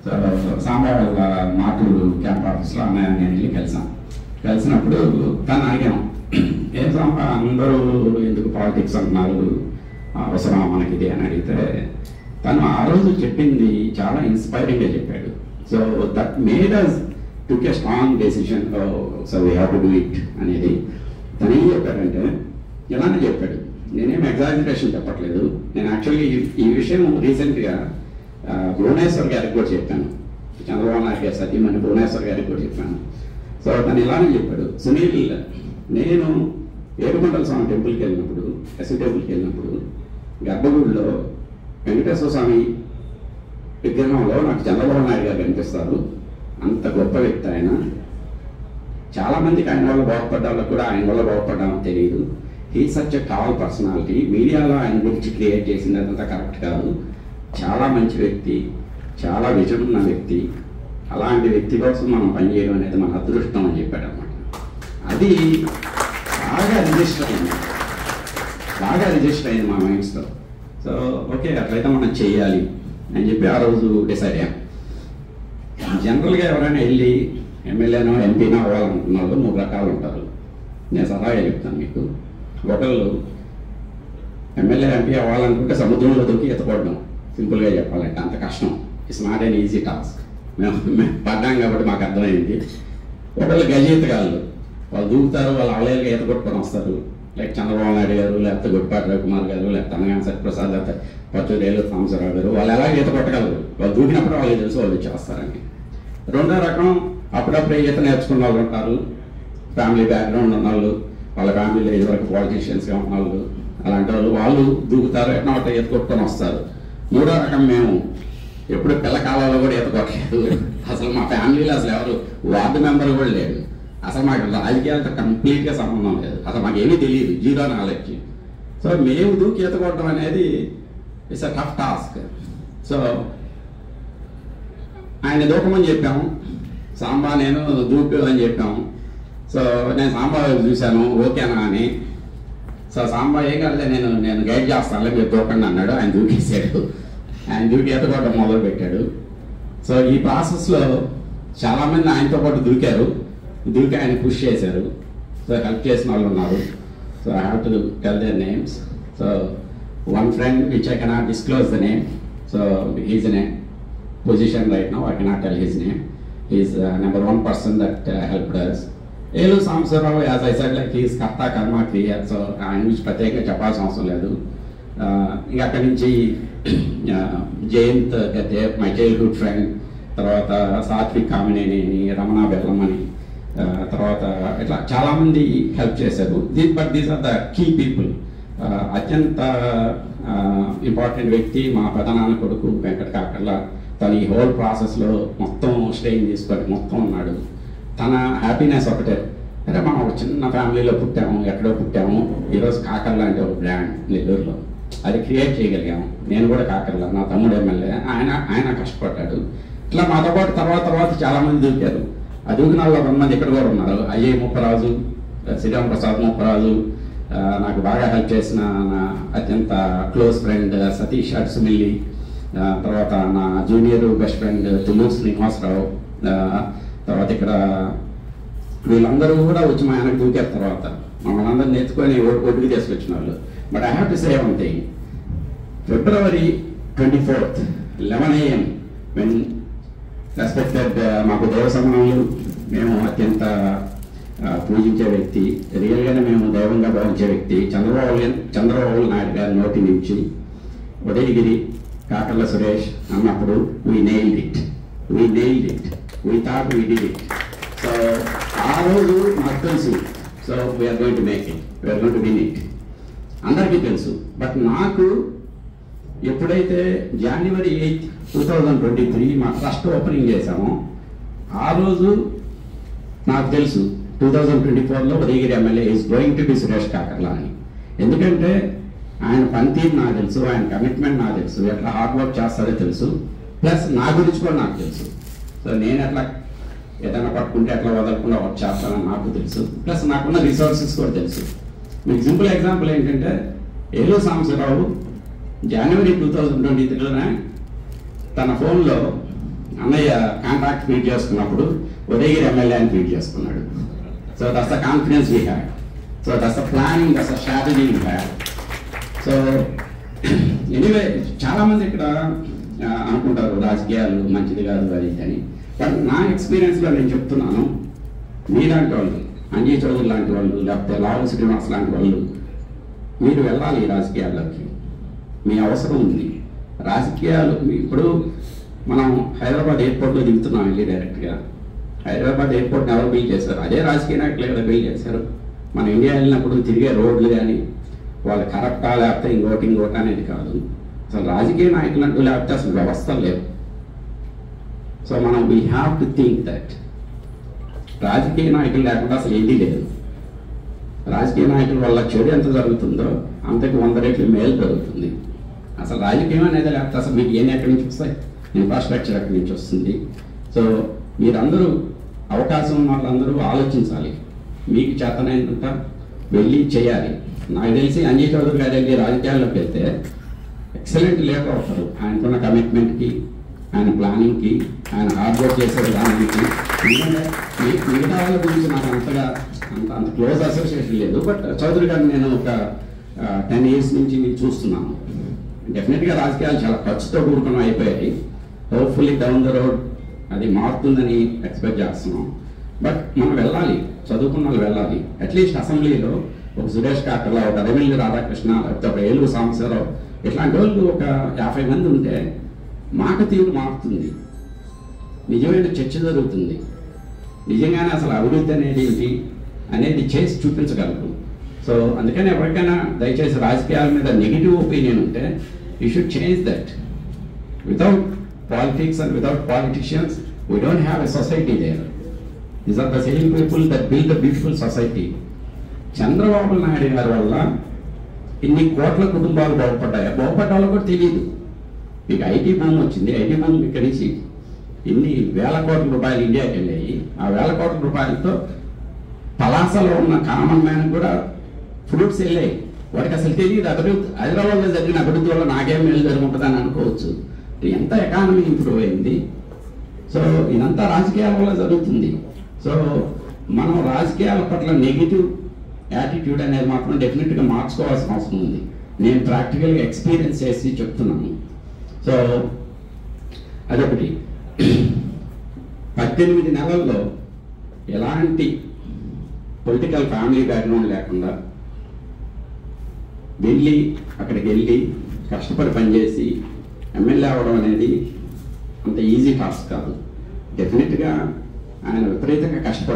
So sambar Maturu camp ఆఫీస్లో అన్నయ్య నేను వెళ్ళి కలిసినప్పుడు తను అడిగాను, ఏం సాంబా అందరూ ఎందుకు పాలిటిక్స్ అంటున్నారు, అవసరమా మనకిది అని అడిగితే తను ఆ రోజు చెప్పింది చాలా ఇన్స్పైరింగ్గా చెప్పాడు. So that made us took a strong decision, so we have to do it అనేది. తను ఏం చెప్పాడంటే, ఇలానే చెప్పాడు, నేనేం ఎగ్జాజరేషన్ చెప్పట్లేదు, నేను యాక్చువల్లీ ఈ విషయం రీసెంట్గా భువనేశ్వర్ గారికి కూడా చెప్పాను, చంద్రబాబు నాయుడు గారి సతీమణి భువనేశ్వర్ గారికి కూడా చెప్పాను. సో తను ఇలానే చెప్పాడు, సునీల్, నేను ఏడుకొండల స్వామి టెంపుల్కి వెళ్ళినప్పుడు, ఎస్వి టెంపుల్కి వెళ్ళినప్పుడు గర్భగుడిలో వెంకటేశ్వర స్వామి విగ్రహంలో నాకు చంద్రబాబు నాయుడు గారు కనిపిస్తారు. అంత గొప్ప వ్యక్తి ఆయన. చాలామందికి ఆయన వల్ల బాగుపడ్డ వాళ్ళకి కూడా ఆయన వల్ల బాగుపడ్డామని తెలియదు. He such a tall personality. మీడియాలో ఆయన గురించి క్రియేట్ చేసింది అదంతా కరెక్ట్ కాదు. చాలా మంచి వ్యక్తి, చాలా విజన్ ఉన్న వ్యక్తి. అలాంటి వ్యక్తి కోసం మనం పనిచేయడం అనేది మన అదృష్టం అని చెప్పాడు అనమాట. అది బాగా రిజిస్టర్ అయింది మా మైండ్స్లో. సో ఓకే, అట్లయితే మనం చేయాలి అని చెప్పి ఆ రోజు డిసైడ్ అయ్యాం. జనరల్గా ఎవరైనా వెళ్ళి ఎమ్మెల్యేనో ఎంపీనో అవ్వాలనుకున్న వాళ్ళు 3 రకాలు ఉంటారు. నేను సలహాగా చెప్తాను మీకు. ఒకళ్ళు ఎమ్మెల్యే ఎంపీ అవ్వాలనుకుంటే సముద్రంలో దూకి ఎత్తపడడం, సింపుల్గా చెప్పాలంటే అంత కష్టం. It's not an easy task. మేము పడ్డాం కాబట్టి మాకు అర్థమైంది. ఒకళ్ళు గజయితగాళ్ళు, వాళ్ళు దూకుతారు, వాళ్ళు అవలేలుగా ఈత కొట్టుకొని వస్తారు. లైక్ చంద్రబాబు నాయుడు గారు, లేకపోతే గుడిపాటి రవికుమార్ గారు, లేకపోతే అనగానే సత్యప్రసాద్, లేకపోతే పచ్చూరేలు సాంబశివరావు గారు, వాళ్ళు ఎలా ఈత కొట్టగలరు, వాళ్ళు దూకినప్పుడు వాళ్ళకి తెలుసు వాళ్ళు చేస్తారని. రెండో రకం అప్పుడప్పుడే ఈత నేర్చుకున్న వాళ్ళు ఉంటారు, ఫ్యామిలీ బ్యాక్గ్రౌండ్ ఉన్న వాళ్ళు, వాళ్ళ ఫ్యామిలీలో ఇదివరకు పాలిటీషియన్స్గా ఉన్న వాళ్ళు, అలాంటి వాళ్ళు దూకుతారు, ఎట్లా ఒకటి ఈత కొట్టుకొని వస్తారు. మూడో రకం మేము ఎప్పుడు పిల్లకాలలో కూడా ఈత కొట్టలేదు. అసలు మా ఫ్యామిలీలో అసలు ఎవరు వార్డు మెంబర్ కూడా లేడు. అసలు మాకు రాజకీయాలతో కంప్లీట్గా సంబంధం లేదు. అసలు మాకు ఏమీ తెలియదు, జీరో నాలెడ్జ్. సో మేము దూకి ఈత కొట్టడం అనేది it's a tough task. So ఆయన దూకమని చెప్పాము, సాంబా నేను దూకు అని చెప్పాము. సో నేను సాంబా చూశాను, ఓకేనా అని. సో సాంబా ఏం కాదు, నేను గైడ్ చేస్తానులే, మీరు దూకండి అన్నాడు. ఆయన దూకేసాడు. ఆయన దూకి ఈత కొట్టడం మొదలు పెట్టాడు. సో ఈ ప్రాసెస్లో చాలామంది ఆయనతో పాటు దూకి ఆయన పుష్ చేశారు. సో హెల్ప్ చేసిన వాళ్ళు ఉన్నారు. So I have to tell their names. So one friend which I cannot disclose the name. So he's in a position right now, I cannot tell his name. He's number 1 person that helped us. Eluru Sambasivarao, as I said, like he's కర్త కర్మ క్రియ. So ఆయన గురించి ప్రత్యేకంగా చెప్పాల్సిన అవసరం లేదు. ఇంకా అక్కడి నుంచి జయంత్ గతే, మై చైల్డ్హుడ్ ఫ్రెండ్, తర్వాత సాత్విక్ కామినేని, రమణ బెల్లమని, తర్వాత ఇట్లా చాలామంది హెల్ప్ చేశారు. But these are the key people. అత్యంత ఇంపార్టెంట్ వ్యక్తి మా పెదనాన్న కొడుకు వెంకట కాకర్ల. తను ఈ హోల్ ప్రాసెస్లో మొత్తం స్ట్రెయిన్ తీసుకొని మొత్తం ఉన్నాడు. తన హ్యాపీనెస్ ఒకటే, అంటే మనం ఒక చిన్న ఫ్యామిలీలో పుట్టాము, ఎక్కడో పుట్టాము, ఈరోజు కాకర్ల అంటే ఒక బ్రాండ్ నెల్లూరులో, అది క్రియేట్ చేయగలిగాము. నేను కూడా కాకర్ల, నా తమ్ముడు ఎమ్మెల్యే, ఆయన కష్టపడ్డాడు. ఇట్లా మాతో పాటు తర్వాత చాలామంది దూకారు. ఆ దూకిన వాళ్ళు 100 మంది ఇక్కడ కూడా ఉన్నారు. అజయ్ ముప్పరాజు, శ్రీరామ్ ప్రసాద్ ముప్పరాజు, నాకు బాగా హెల్ప్ చేసిన నా అత్యంత క్లోజ్ ఫ్రెండ్ సతీష్ అడ్సుమిల్లి, తర్వాత నా junior best friend Tulluru Srinivasarao, తర్వాత ఇక్కడ వీళ్ళందరూ కూడా వచ్చి మా ఆయనకు దూకారు. తర్వాత మమ్మల్ని అందరూ నేర్చుకొని ఒడ్డుకి తీసుకొచ్చిన వాళ్ళు. But I have to say one thing. February 24th 11 AM when respected మాకు దేవ సమానులు, మేము అత్యంత పూజించే వ్యక్తి, రియల్గానే మేము దైవంగా భావించే వ్యక్తి చంద్రబాబు నాయుడు గారి నోటి నుంచి ఉదయగిరి కాకర్ల సురేష్ అన్నప్పుడు we nailed it. We thought we did it. So ఆ రోజు నాకు తెలుసు, so we're going to make it, we're going to win it, అందరికీ తెలుసు. బట్ నాకు ఎప్పుడైతే January 8th 2023 మా ట్రస్ట్ ఓపెనింగ్ చేశామో ఆ రోజు నాకు తెలుసు 2024లో Udayagiri MLA is going to be Suresh Kakarla అని. ఎందుకంటే ఆయన పనితీరు నాకు తెలుసు, ఆయన కమిట్మెంట్ నాకు తెలుసు, ఎట్లా హార్డ్ వర్క్ చేస్తారో తెలుసు, ప్లస్ నా గురించి కూడా నాకు తెలుసు. సో నేను ఎట్లా ఏదైనా పట్టుకుంటే ఎట్లా వదలకుండా వర్క్ చేస్తానని నాకు తెలుసు, ప్లస్ నాకున్న రిసోర్సెస్ కూడా తెలుసు. మీకు సింపుల్ ఎగ్జాంపుల్ ఏంటంటే, ఏలూరు సాంబశివరావు January 2023లోనే తన ఫోన్లో అన్నయ్య కాంట్రాక్ట్ ట్వీట్ చేసుకున్నప్పుడు ఉదయగిరి ఎమ్మెల్యే అని ట్వీట్ చేసుకున్నాడు. So that's the confidence we had. So that's the planning, that's the strategy we had. So anyway చాలామంది ఇక్కడ అనుకుంటారు రాజకీయాలు మంచిది కాదు అది అని. బట్ నా ఎక్స్పీరియన్స్లో నేను చెప్తున్నాను, మీలాంటి వాళ్ళు, అంజీ చౌదరి లాంటి వాళ్ళు, లేకపోతే లావు శ్రీనివాస్ లాంటి వాళ్ళు, మీరు వెళ్ళాలి ఈ రాజకీయాల్లోకి. మీ అవసరం ఉంది. రాజకీయాలు ఇప్పుడు మనం హైదరాబాద్ ఎయిర్పోర్ట్లో దిగుతున్నాం వెళ్ళి డైరెక్ట్గా. హైదరాబాద్ ఎయిర్పోర్ట్ని ఎవరు బిల్డ్ చేశారు? అదే రాజకీయ నాయకులు కదా బిల్డ్ చేశారు. మన ఇండియా వెళ్ళినప్పుడు తిరిగే రోడ్లు కానీ వాళ్ళు కరెక్టా లేకపోతే ఇంకోటి అనేది కాదు. అసలు రాజకీయ నాయకులు అంటూ లేకపోతే అసలు వ్యవస్థ లేవు. సో మనం we have to think that రాజకీయ నాయకులు లేకుండా అసలు ఏదీ లేదు. రాజకీయ నాయకుల వల్ల చెడు ఎంత జరుగుతుందో అంతకు 100 రెట్లు మేలు జరుగుతుంది. అసలు రాజకీయం అనేది లేకపోతే అసలు మీకు ఏం ఎక్కడి నుంచి వస్తాయి? ఇన్ఫ్రాస్ట్రక్చర్ ఎక్కడి నుంచి వస్తుంది? సో మీరందరూ అవకాశం ఉన్న వాళ్ళందరూ ఆలోచించాలి. మీకు చేతనైనంత వెళ్ళి చేయాలి. నాకు తెలిసి అంజీ చౌదరి గారు వెళ్ళి రాజకీయాల్లోకి వెళ్తే ఎక్సలెంట్ లీడర్ అవుతారు. ఆయనకున్న కమిట్మెంట్కి, ఆయన ప్లానింగ్కి, ఆయన హార్డ్ వర్క్ చేసే విధానానికి. మిగతా వాళ్ళ గురించి నాకు అంత క్లోజ్ అసోసియేషన్ లేదు. బట్ చౌదరి గారిని నేను ఒక 10 years నుంచి మీకు చూస్తున్నాను. డెఫినెట్గా రాజకీయాలు చాలా ఖర్చుతో కూడుకుని అయిపోయాయి. హోప్ఫుల్లీ డౌన్ ద రోడ్ అది మారుతుందని ఎక్స్పెక్ట్ చేస్తున్నాం. బట్ మనం వెళ్ళాలి, చదువుకున్న వాళ్ళు వెళ్ళాలి. అట్లీస్ట్ అసెంబ్లీలో ఒక సురేష్ కాకర్లా, ఒక రవీంద్ర రాధాకృష్ణ, లేకపోతే ఒక ఏలూరు సాంబశివరావు, ఇట్లాంటి వాళ్ళు ఒక 50 మంది ఉంటే మాట తీరు మారుతుంది. నిజమైన చర్చ జరుగుతుంది. నిజంగానే అసలు అభివృద్ధి అనేది ఏంటి అనేది చేసి చూపించగలరు. సో అందుకని ఎవరికైనా దయచేసి రాజకీయాల మీద నెగిటివ్ ఒపీనియన్ ఉంటే you should change that. Without politics and without politicians we don't have a society there. These are the same people that build the beautiful society. Chandrababu Naidu గారి వల్ల ఇన్ని కోట్ల కుటుంబాలు బాగుపడ్డాయి. బాగుపడ్డ వాళ్ళు కూడా తెలియదు. మీకు ఐటీ భూమి వచ్చింది. ఐటీ భూమి ఇక్కడి నుంచి ఇన్ని వేల కోట్ల రూపాయలు ఇండియాకి వెళ్ళాయి. ఆ వేల కోట్ల రూపాయలతో పలాసలో ఉన్న కామన్ మ్యాన్ కూడా ఫ్రూట్స్ వెళ్ళాయి. వాడికి అసలు తెలియదు అభివృద్ధి. హైదరాబాద్లో జరిగిన అభివృద్ధి వల్ల నాకేం మేలు జరుగుతుందని అనుకోవచ్చు. ఎంత ఎకానమీ ఇంప్రూవ్ అయింది. సో ఇదంతా రాజకీయాల వల్ల జరుగుతుంది. సో మనం రాజకీయాల పట్ల నెగిటివ్ యాటిట్యూడ్ అనేది మాత్రం డెఫినెట్గా మార్చుకోవాల్సిన అవసరం ఉంది. నేను ప్రాక్టికల్గా ఎక్స్పీరియన్స్ చేసి చెప్తున్నాను. సో అదొకటి. 18 నెలల్లో ఎలాంటి పొలిటికల్ ఫ్యామిలీ బ్యాక్గ్రౌండ్ లేకుండా అక్కడికి వెళ్ళి కష్టపడి పనిచేసి ఎమ్మెల్యే అవ్వడం అనేది అంత ఈజీ టాస్క్ కాదు. డెఫినెట్గా ఆయన విపరీతంగా కష్టపడి